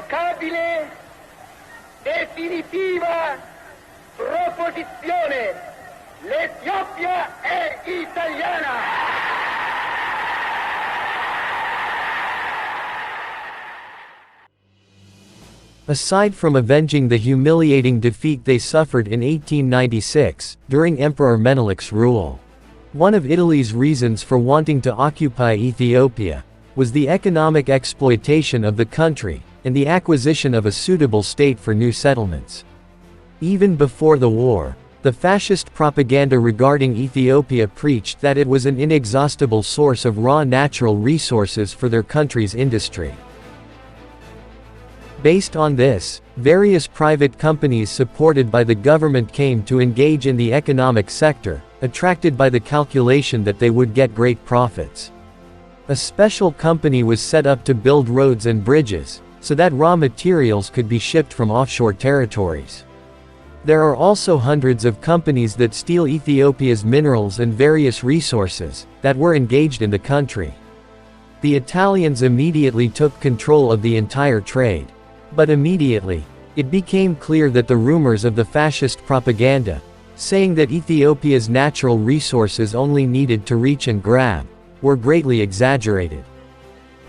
inequivocabile, definitiva proposizione: l'Etiopia è italiana! Aside from avenging the humiliating defeat they suffered in 1896, during Emperor Menelek's rule, one of Italy's reasons for wanting to occupy Ethiopia was the economic exploitation of the country, and the acquisition of a suitable state for new settlements. Even before the war, the fascist propaganda regarding Ethiopia preached that it was an inexhaustible source of raw natural resources for their country's industry. Based on this, various private companies supported by the government came to engage in the economic sector, attracted by the calculation that they would get great profits. A special company was set up to build roads and bridges, so that raw materials could be shipped from offshore territories. There are also hundreds of companies that steal Ethiopia's minerals and various resources that were engaged in the country. The Italians immediately took control of the entire trade. But immediately, it became clear that the rumors of the fascist propaganda, saying that Ethiopia's natural resources only needed to reach and grab, were greatly exaggerated.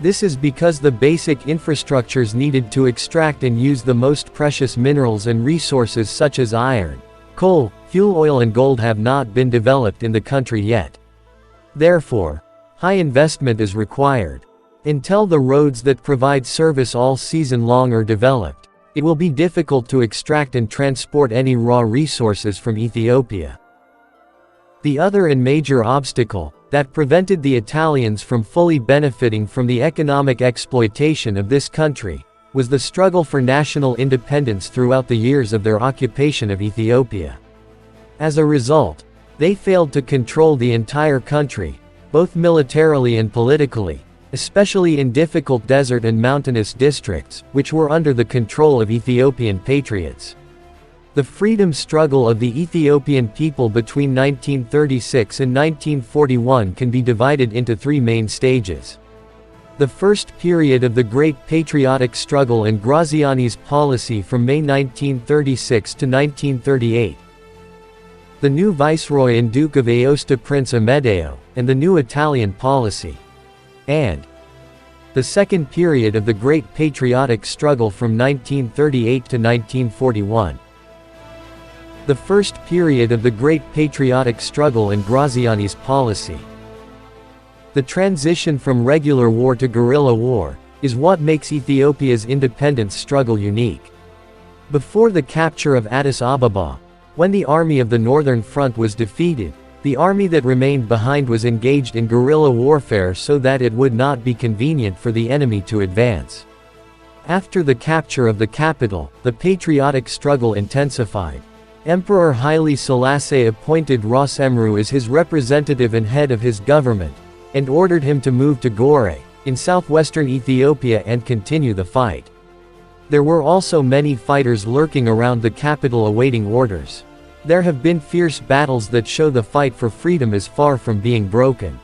This is because the basic infrastructures needed to extract and use the most precious minerals and resources such as iron, coal, fuel oil and gold have not been developed in the country yet. Therefore, high investment is required. Until the roads that provide service all season long are developed, it will be difficult to extract and transport any raw resources from Ethiopia. The other and major obstacle that prevented the Italians from fully benefiting from the economic exploitation of this country was the struggle for national independence throughout the years of their occupation of Ethiopia. As a result, they failed to control the entire country, both militarily and politically, especially in difficult desert and mountainous districts, which were under the control of Ethiopian patriots. The freedom struggle of the Ethiopian people between 1936 and 1941 can be divided into three main stages. The first period of the Great Patriotic Struggle and Graziani's policy from May 1936 to 1938. The new Viceroy and Duke of Aosta Prince Amedeo, and the new Italian policy. And the second period of the Great Patriotic Struggle from 1938 to 1941. The first period of the Great Patriotic Struggle and Graziani's policy. The transition from regular war to guerrilla war is what makes Ethiopia's independence struggle unique. Before the capture of Addis Ababa, when the army of the Northern Front was defeated, the army that remained behind was engaged in guerrilla warfare so that it would not be convenient for the enemy to advance. After the capture of the capital, the patriotic struggle intensified. Emperor Haile Selassie appointed Ras Emru as his representative and head of his government, and ordered him to move to Gore, in southwestern Ethiopia and continue the fight. There were also many fighters lurking around the capital awaiting orders. There have been fierce battles that show the fight for freedom is far from being broken.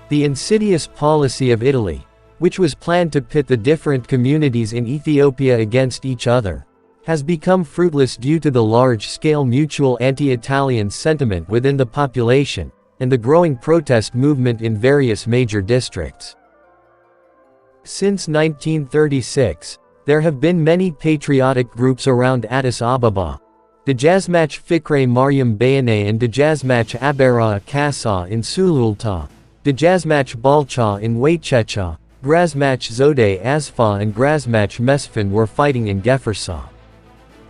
The insidious policy of Italy, which was planned to pit the different communities in Ethiopia against each other, has become fruitless due to the large-scale mutual anti-Italian sentiment within the population, and the growing protest movement in various major districts. Since 1936, there have been many patriotic groups around Addis Ababa. Dejazmach Fikre Maryam Bayane and Dejazmach Abera Kasa in Sululta, Dejazmach Balcha in Waichecha, Grazmach Zode Asfa and Grazmach Mesfin were fighting in Gefersa.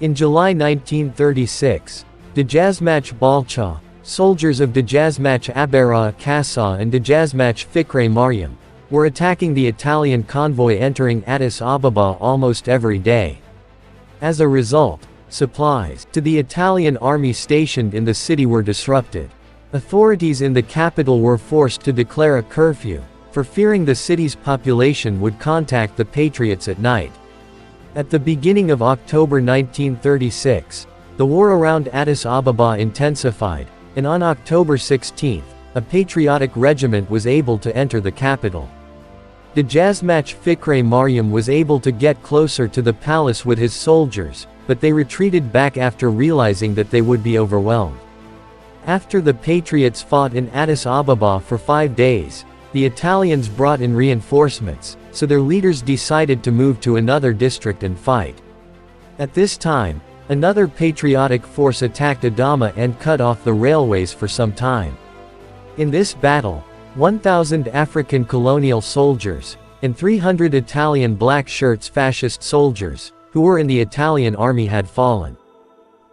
In July 1936, Dejazmach Balcha, soldiers of Dejazmach Abera Kasa and Dejazmach Fikre Maryam, were attacking the Italian convoy entering Addis Ababa almost every day. As a result, supplies to the Italian army stationed in the city were disrupted. Authorities in the capital were forced to declare a curfew, for fearing the city's population would contact the patriots at night. At the beginning of October 1936, the war around Addis Ababa intensified, and on October 16, a patriotic regiment was able to enter the capital. Dejazmach Fikre Mariam was able to get closer to the palace with his soldiers, but they retreated back after realizing that they would be overwhelmed. After the Patriots fought in Addis Ababa for 5 days, the Italians brought in reinforcements, so their leaders decided to move to another district and fight. At this time, another patriotic force attacked Adama and cut off the railways for some time. In this battle, 1,000 African colonial soldiers, and 300 Italian black shirts fascist soldiers, who were in the Italian army had fallen.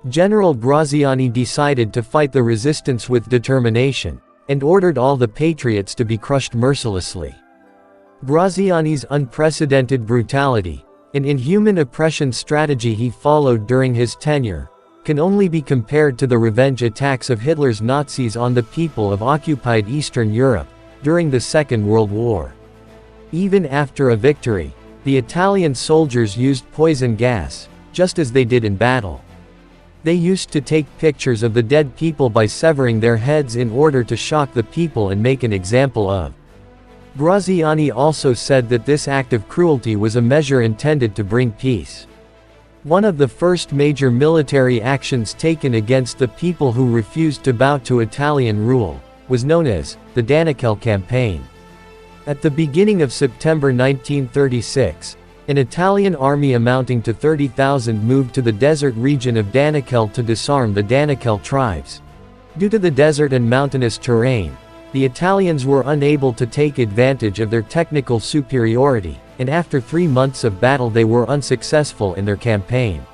General Graziani decided to fight the resistance with determination, and ordered all the patriots to be crushed mercilessly. Graziani's unprecedented brutality, and inhuman oppression strategy he followed during his tenure, can only be compared to the revenge attacks of Hitler's Nazis on the people of occupied Eastern Europe, during the Second World War. Even after a victory, the Italian soldiers used poison gas, just as they did in battle. They used to take pictures of the dead people by severing their heads in order to shock the people and make an example of. Graziani also said that this act of cruelty was a measure intended to bring peace. One of the first major military actions taken against the people who refused to bow to Italian rule was known as the Danikel Campaign. At the beginning of September 1936, an Italian army amounting to 30,000 moved to the desert region of Danikel to disarm the Danikel tribes. Due to the desert and mountainous terrain, the Italians were unable to take advantage of their technical superiority, and after 3 months of battle they were unsuccessful in their campaign.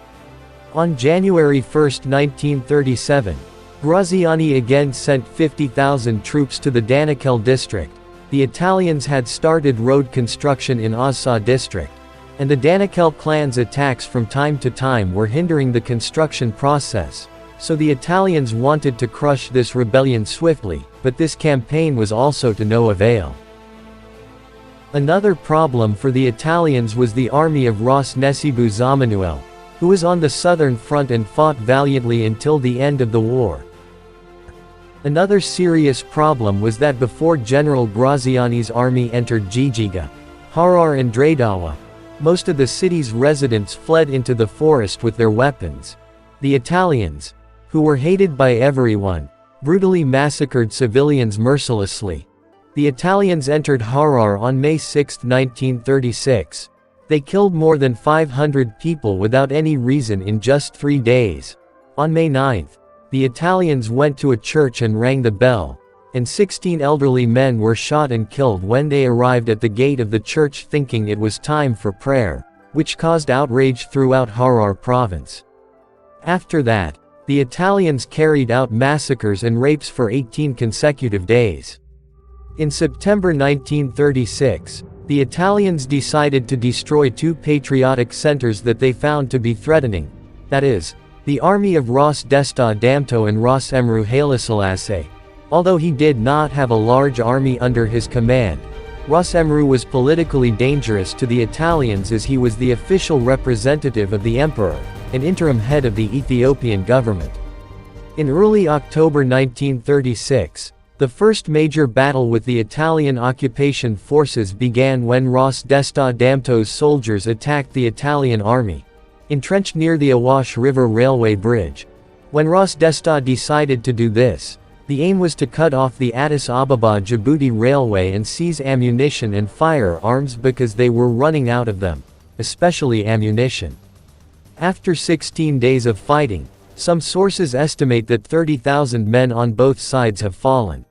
On January 1, 1937, Graziani again sent 50,000 troops to the Danikel district. The Italians had started road construction in Azsa district, and the Danikel clan's attacks from time to time were hindering the construction process, so the Italians wanted to crush this rebellion swiftly, but this campaign was also to no avail. Another problem for the Italians was the army of Ras Nesibu Zamanuel, who was on the southern front and fought valiantly until the end of the war. Another serious problem was that before General Graziani's army entered Jijiga, Harar and Dradawa, most of the city's residents fled into the forest with their weapons. The Italians, who were hated by everyone, brutally massacred civilians mercilessly. The Italians entered Harar on May 6, 1936. They killed more than 500 people without any reason in just 3 days. On May 9, the Italians went to a church and rang the bell, and 16 elderly men were shot and killed when they arrived at the gate of the church thinking it was time for prayer, which caused outrage throughout Harar province. After that, the Italians carried out massacres and rapes for 18 consecutive days. In September 1936, the Italians decided to destroy 2 patriotic centers that they found to be threatening, that is, the army of Ras Desta Damto and Ras Emperor Haile Selassie. Although he did not have a large army under his command, Ras Emperor was politically dangerous to the Italians as he was the official representative of the emperor, and interim head of the Ethiopian government. In early October 1936, the first major battle with the Italian occupation forces began when Ras Desta Damto's soldiers attacked the Italian army, entrenched near the Awash River Railway Bridge. When Ras Desta decided to do this, the aim was to cut off the Addis Ababa-Djibouti Railway and seize ammunition and firearms because they were running out of them, especially ammunition. After 16 days of fighting, some sources estimate that 30,000 men on both sides have fallen.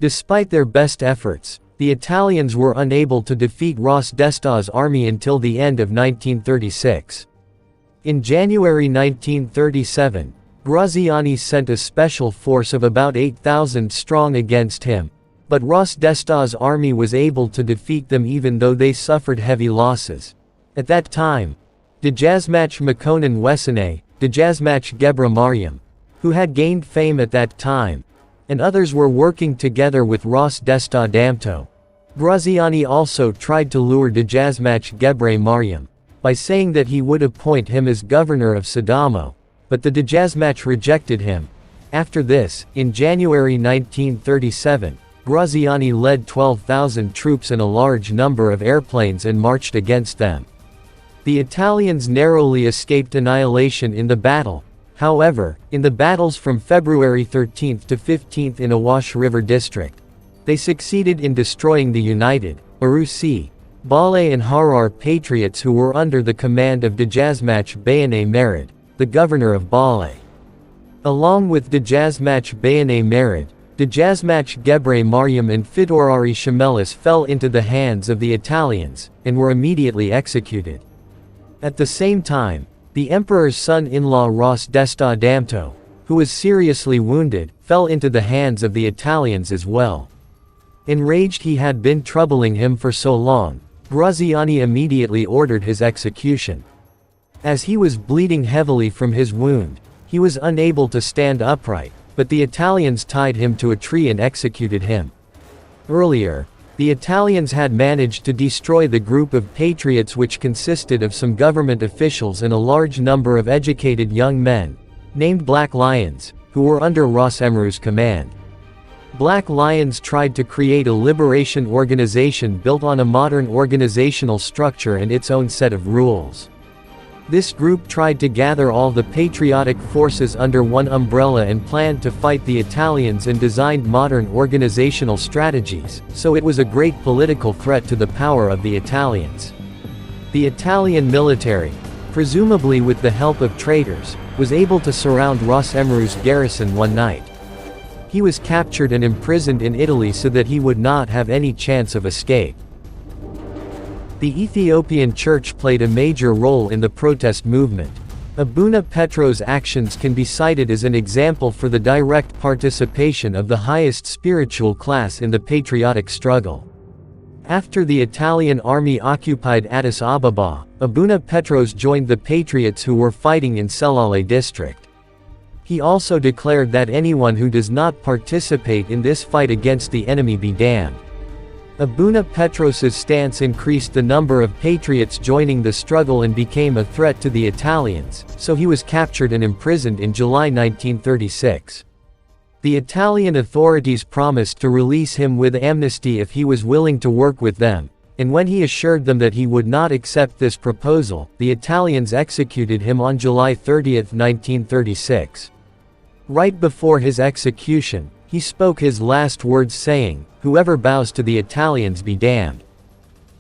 Despite their best efforts, the Italians were unable to defeat Ras Desta's army until the end of 1936. In January 1937, Graziani sent a special force of about 8,000 strong against him, but Ras Desta's army was able to defeat them even though they suffered heavy losses. At that time, Dejazmach Makonnen Wesene, Dejazmach Gebra Mariam, who had gained fame at that time, and others were working together with Ras Desta Damto. Graziani also tried to lure Dejazmach Gebre Mariam by saying that he would appoint him as governor of Sidamo, but the Dejazmach rejected him. After this, in January 1937, Graziani led 12,000 troops and a large number of airplanes and marched against them. The Italians narrowly escaped annihilation in the battle. However, in the battles from February 13 to 15 in Awash River District, they succeeded in destroying the united Arusi, Bale and Harar patriots who were under the command of Dejazmach Bayane Merid, the governor of Bale. Along with Dejazmach Bayane Merid, Dejazmach Gebre Maryam and Fidorari Shamelis fell into the hands of the Italians, and were immediately executed. At the same time, the emperor's son-in-law Ras Desta Damto, who was seriously wounded, fell into the hands of the Italians as well. Enraged he had been troubling him for so long, Graziani immediately ordered his execution. As he was bleeding heavily from his wound, he was unable to stand upright, but the Italians tied him to a tree and executed him. Earlier, the Italians had managed to destroy the group of patriots, which consisted of some government officials and a large number of educated young men, named Black Lions, who were under Ras Emru's command. Black Lions tried to create a liberation organization built on a modern organizational structure and its own set of rules. This group tried to gather all the patriotic forces under one umbrella and planned to fight the Italians and designed modern organizational strategies, so it was a great political threat to the power of the Italians. The Italian military, presumably with the help of traitors, was able to surround Ras Emru's garrison one night. He was captured and imprisoned in Italy so that he would not have any chance of escape. The Ethiopian Church played a major role in the protest movement. Abuna Petro's actions can be cited as an example for the direct participation of the highest spiritual class in the patriotic struggle. After the Italian army occupied Addis Ababa, Abuna Petros joined the patriots who were fighting in Selale district. He also declared that anyone who does not participate in this fight against the enemy be damned. Abuna Petros's stance increased the number of patriots joining the struggle and became a threat to the Italians, so he was captured and imprisoned in July 1936. The Italian authorities promised to release him with amnesty if he was willing to work with them, and when he assured them that he would not accept this proposal, the Italians executed him on July 30, 1936. Right before his execution, he spoke his last words saying, "Whoever bows to the Italians be damned."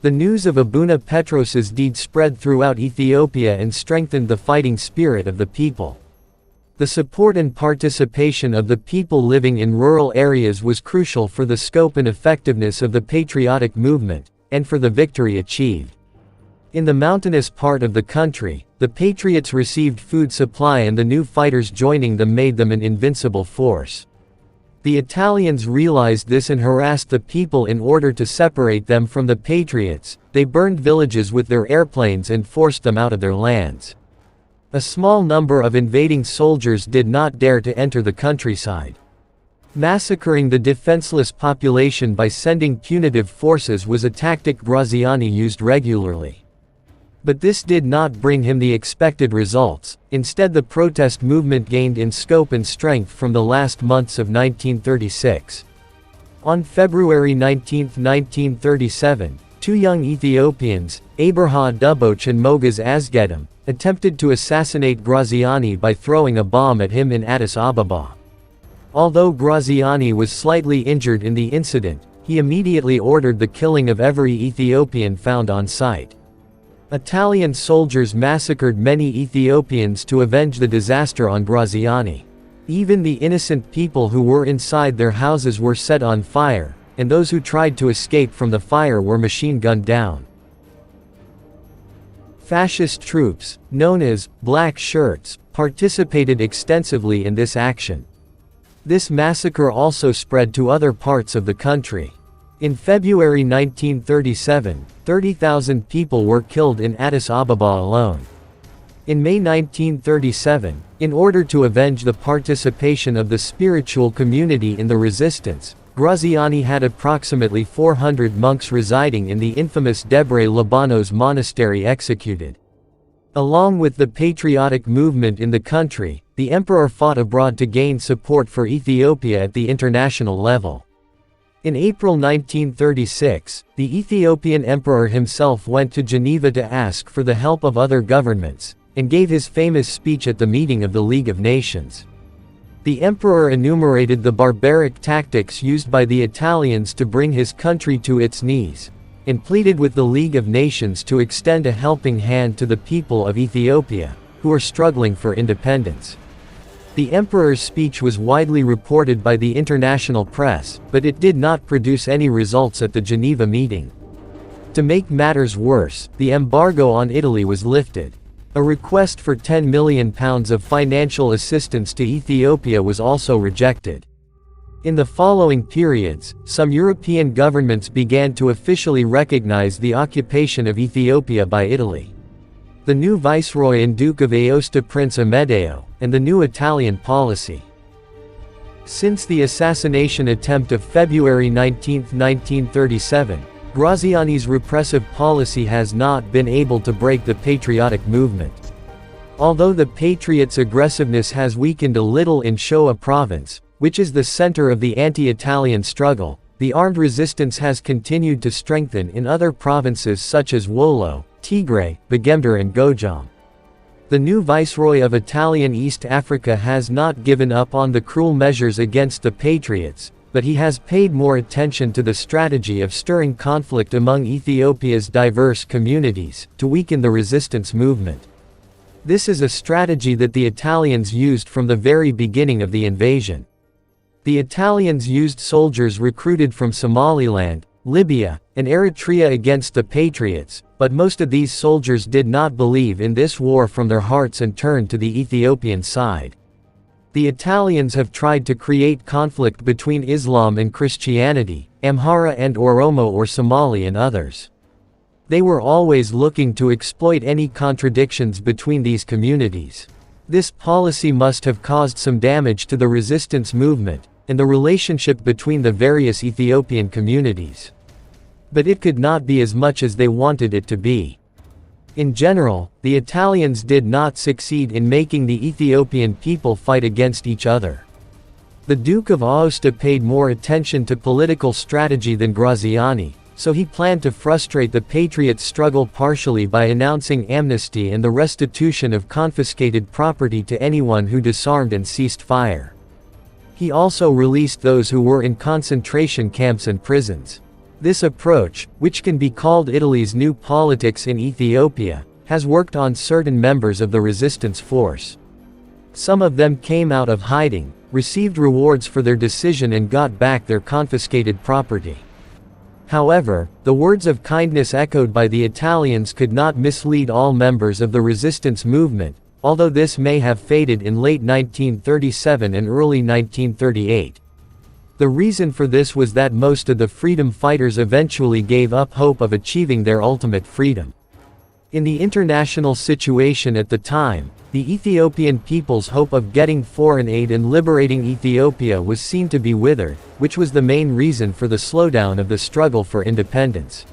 The news of Abuna Petros's deed spread throughout Ethiopia and strengthened the fighting spirit of the people. The support and participation of the people living in rural areas was crucial for the scope and effectiveness of the patriotic movement, and for the victory achieved. In the mountainous part of the country, the patriots received food supply, and the new fighters joining them made them an invincible force. The Italians realized this and harassed the people in order to separate them from the patriots. They burned villages with their airplanes and forced them out of their lands. A small number of invading soldiers did not dare to enter the countryside. Massacring the defenseless population by sending punitive forces was a tactic Graziani used regularly. But this did not bring him the expected results. Instead, the protest movement gained in scope and strength from the last months of 1936. On February 19, 1937, two young Ethiopians, Abraha Duboch and Mogas Asgedam, attempted to assassinate Graziani by throwing a bomb at him in Addis Ababa. Although Graziani was slightly injured in the incident, he immediately ordered the killing of every Ethiopian found on site. Italian soldiers massacred many Ethiopians to avenge the disaster on Graziani. Even the innocent people who were inside their houses were set on fire, and those who tried to escape from the fire were machine-gunned down. Fascist troops, known as Black Shirts, participated extensively in this action. This massacre also spread to other parts of the country. In February 1937, 30,000 people were killed in Addis Ababa alone. In May 1937, in order to avenge the participation of the spiritual community in the resistance, Graziani had approximately 400 monks residing in the infamous Debre Libanos monastery executed. Along with the patriotic movement in the country, the emperor fought abroad to gain support for Ethiopia at the international level. In April 1936, the Ethiopian emperor himself went to Geneva to ask for the help of other governments, and gave his famous speech at the meeting of the League of Nations. The emperor enumerated the barbaric tactics used by the Italians to bring his country to its knees, and pleaded with the League of Nations to extend a helping hand to the people of Ethiopia, who are struggling for independence. The emperor's speech was widely reported by the international press, but it did not produce any results at the Geneva meeting. To make matters worse, the embargo on Italy was lifted. A request for £10 million of financial assistance to Ethiopia was also rejected. In the following periods, some European governments began to officially recognize the occupation of Ethiopia by Italy. The new viceroy and Duke of Aosta Prince Amedeo, and the new Italian policy. Since the assassination attempt of February 19, 1937, Graziani's repressive policy has not been able to break the patriotic movement. Although the Patriots' aggressiveness has weakened a little in Shoa province, which is the center of the anti-Italian struggle, the armed resistance has continued to strengthen in other provinces such as Wollo, Tigray, Begemder and Gojam. The new viceroy of Italian East Africa has not given up on the cruel measures against the Patriots, but he has paid more attention to the strategy of stirring conflict among Ethiopia's diverse communities, to weaken the resistance movement. This is a strategy that the Italians used from the very beginning of the invasion. The Italians used soldiers recruited from Somaliland, Libya, and Eritrea against the Patriots, but most of these soldiers did not believe in this war from their hearts and turned to the Ethiopian side. The Italians have tried to create conflict between Islam and Christianity, Amhara and Oromo or Somali and others. They were always looking to exploit any contradictions between these communities. This policy must have caused some damage to the resistance movement, and the relationship between the various Ethiopian communities. But it could not be as much as they wanted it to be. In general, the Italians did not succeed in making the Ethiopian people fight against each other. The Duke of Aosta paid more attention to political strategy than Graziani, so he planned to frustrate the Patriots' struggle partially by announcing amnesty and the restitution of confiscated property to anyone who disarmed and ceased fire. He also released those who were in concentration camps and prisons. This approach, which can be called Italy's new politics in Ethiopia, has worked on certain members of the resistance force. Some of them came out of hiding, received rewards for their decision and got back their confiscated property. However, the words of kindness echoed by the Italians could not mislead all members of the resistance movement, although this may have faded in late 1937 and early 1938. The reason for this was that most of the freedom fighters eventually gave up hope of achieving their ultimate freedom. In the international situation at the time, the Ethiopian people's hope of getting foreign aid and liberating Ethiopia was seen to be withered, which was the main reason for the slowdown of the struggle for independence.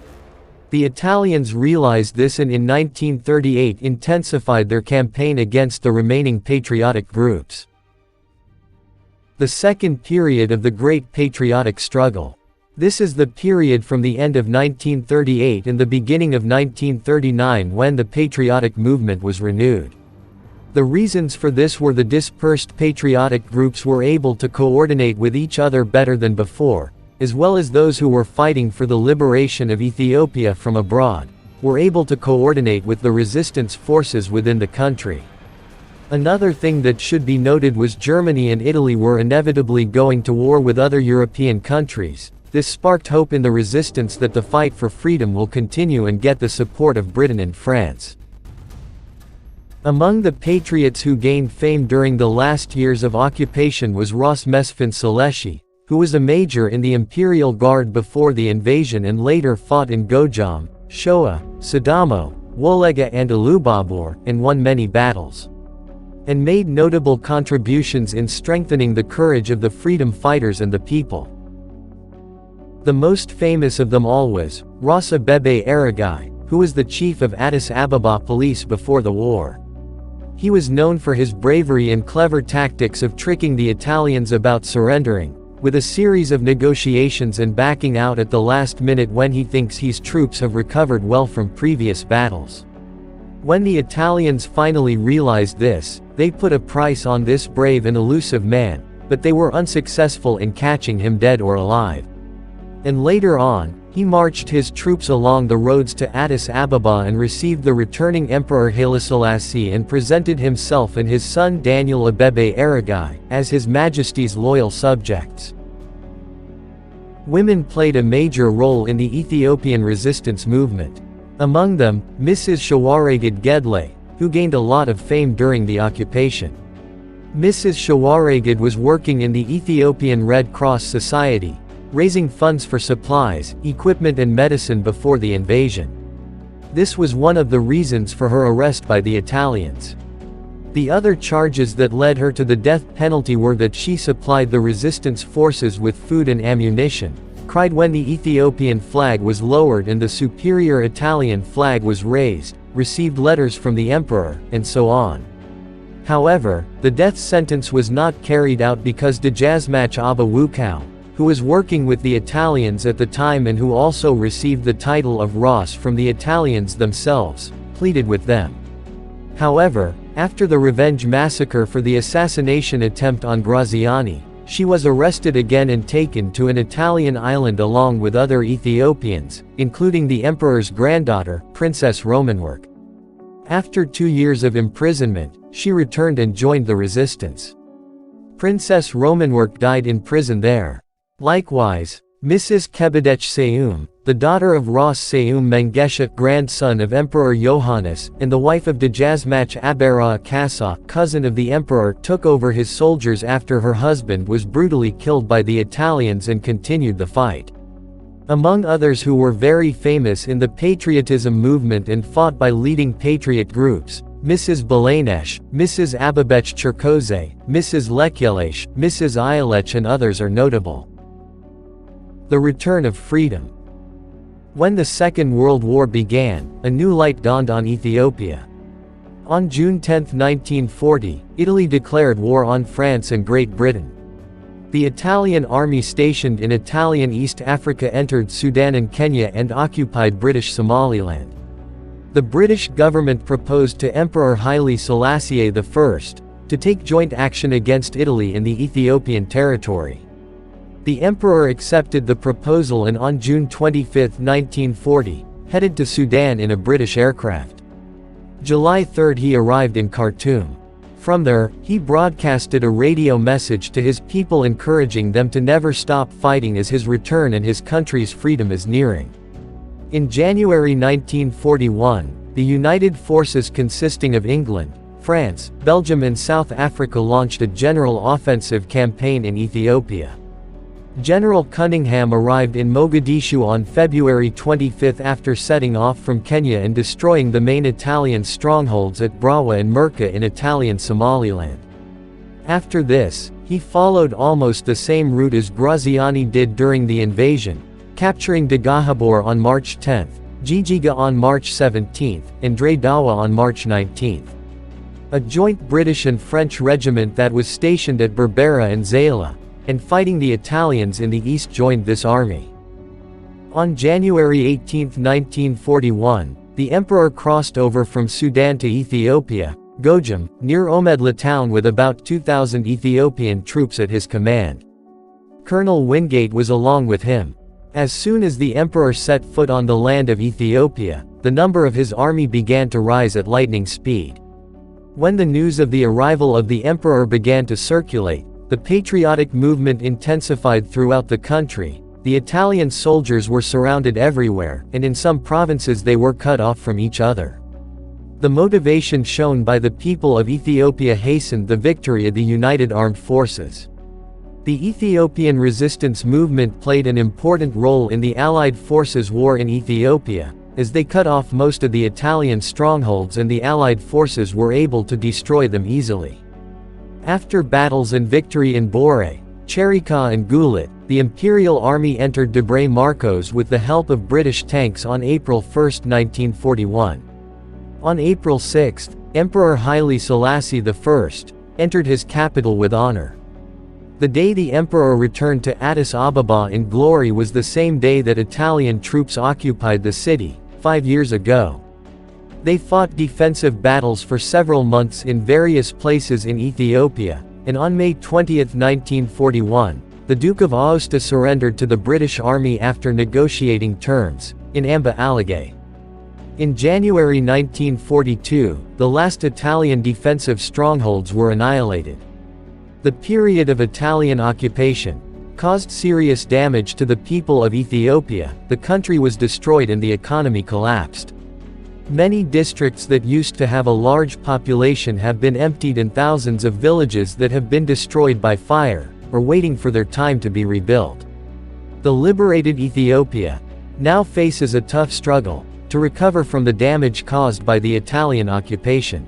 The Italians realized this and in 1938 intensified their campaign against the remaining patriotic groups. The second period of the Great Patriotic Struggle. This is the period from the end of 1938 and the beginning of 1939 when the patriotic movement was renewed. The reasons for this were the dispersed patriotic groups were able to coordinate with each other better than before, as well as those who were fighting for the liberation of Ethiopia from abroad, were able to coordinate with the resistance forces within the country. Another thing that should be noted was Germany and Italy were inevitably going to war with other European countries. This sparked hope in the resistance that the fight for freedom will continue and get the support of Britain and France. Among the patriots who gained fame during the last years of occupation was Ras Mesfin Selassie, who was a major in the Imperial Guard before the invasion and later fought in Gojam, Shoa, Sidamo, Wolega and Ilubabor, and won many battles, and made notable contributions in strengthening the courage of the freedom fighters and the people. The most famous of them all was Ras Abebe Aragai, who was the chief of Addis Ababa police before the war. He was known for his bravery and clever tactics of tricking the Italians about surrendering, with a series of negotiations and backing out at the last minute when he thinks his troops have recovered well from previous battles. When the Italians finally realized this, they put a price on this brave and elusive man, but they were unsuccessful in catching him dead or alive. And later on, he marched his troops along the roads to Addis Ababa and received the returning Emperor Haile Selassie and presented himself and his son Daniel Abebe Aragai as His Majesty's loyal subjects. Women played a major role in the Ethiopian resistance movement. Among them, Mrs. Shawaregid Gedle, who gained a lot of fame during the occupation. Mrs. Shawaregid was working in the Ethiopian Red Cross Society, raising funds for supplies, equipment and medicine before the invasion. This was one of the reasons for her arrest by the Italians. The other charges that led her to the death penalty were that she supplied the resistance forces with food and ammunition, cried when the Ethiopian flag was lowered and the superior Italian flag was raised, received letters from the emperor, and so on. However, the death sentence was not carried out because Dejazmach Aba Wukau, who was working with the Italians at the time and who also received the title of Ross from the Italians themselves, pleaded with them. However, after the revenge massacre for the assassination attempt on Graziani, she was arrested again and taken to an Italian island along with other Ethiopians, including the emperor's granddaughter, Princess Romanwork. After 2 years of imprisonment, she returned and joined the resistance. Princess Romanwork died in prison there. Likewise, Mrs. Kebedech Seum, the daughter of Ross Seum Mengesha, grandson of Emperor Yohannes, and the wife of Dejazmach Abera Kasa, cousin of the emperor, took over his soldiers after her husband was brutally killed by the Italians and continued the fight. Among others who were very famous in the patriotism movement and fought by leading patriot groups, Mrs. Balanesh, Mrs. Ababech Cherkoze, Mrs. Lekyelesh, Mrs. Ialech and others are notable. The return of freedom. When the Second World War began, a new light dawned on Ethiopia. On June 10, 1940, Italy declared war on France and Great Britain. The Italian army stationed in Italian East Africa entered Sudan and Kenya and occupied British Somaliland. The British government proposed to Emperor Haile Selassie I to take joint action against Italy in the Ethiopian territory. The emperor accepted the proposal and on June 25, 1940, headed to Sudan in a British aircraft. July 3 he arrived in Khartoum. From there, he broadcasted a radio message to his people encouraging them to never stop fighting as his return and his country's freedom is nearing. In January 1941, the United Forces consisting of England, France, Belgium and South Africa launched a general offensive campaign in Ethiopia. General Cunningham arrived in Mogadishu on February 25 after setting off from Kenya and destroying the main Italian strongholds at Brawa and Merka in Italian Somaliland. After this, he followed almost the same route as Graziani did during the invasion, capturing Dagahabor on March 10, Jijiga on March 17, and Dre Dawa on March 19. A joint British and French regiment that was stationed at Berbera and Zayla, and fighting the Italians in the east joined this army. On January 18, 1941, the emperor crossed over from Sudan to Ethiopia, Gojam, near Omedla town with about 2,000 Ethiopian troops at his command. Colonel Wingate was along with him. As soon as the emperor set foot on the land of Ethiopia, the number of his army began to rise at lightning speed. When the news of the arrival of the emperor began to circulate, the patriotic movement intensified throughout the country. The Italian soldiers were surrounded everywhere, and in some provinces they were cut off from each other. The motivation shown by the people of Ethiopia hastened the victory of the United Armed Forces. The Ethiopian Resistance movement played an important role in the Allied forces' war in Ethiopia, as they cut off most of the Italian strongholds and the Allied forces were able to destroy them easily. After battles and victory in Bore, Cherika and Gulit, the Imperial Army entered Debre Marcos with the help of British tanks on April 1, 1941. On April 6, Emperor Haile Selassie I entered his capital with honor. The day the emperor returned to Addis Ababa in glory was the same day that Italian troops occupied the city, 5 years ago. They fought defensive battles for several months in various places in Ethiopia, and on May 20, 1941, the Duke of Aosta surrendered to the British Army after negotiating terms, in Amba Alagay. In January 1942, the last Italian defensive strongholds were annihilated. The period of Italian occupation caused serious damage to the people of Ethiopia, the country was destroyed and the economy collapsed. Many districts that used to have a large population have been emptied and thousands of villages that have been destroyed by fire, are waiting for their time to be rebuilt. The liberated Ethiopia now faces a tough struggle to recover from the damage caused by the Italian occupation.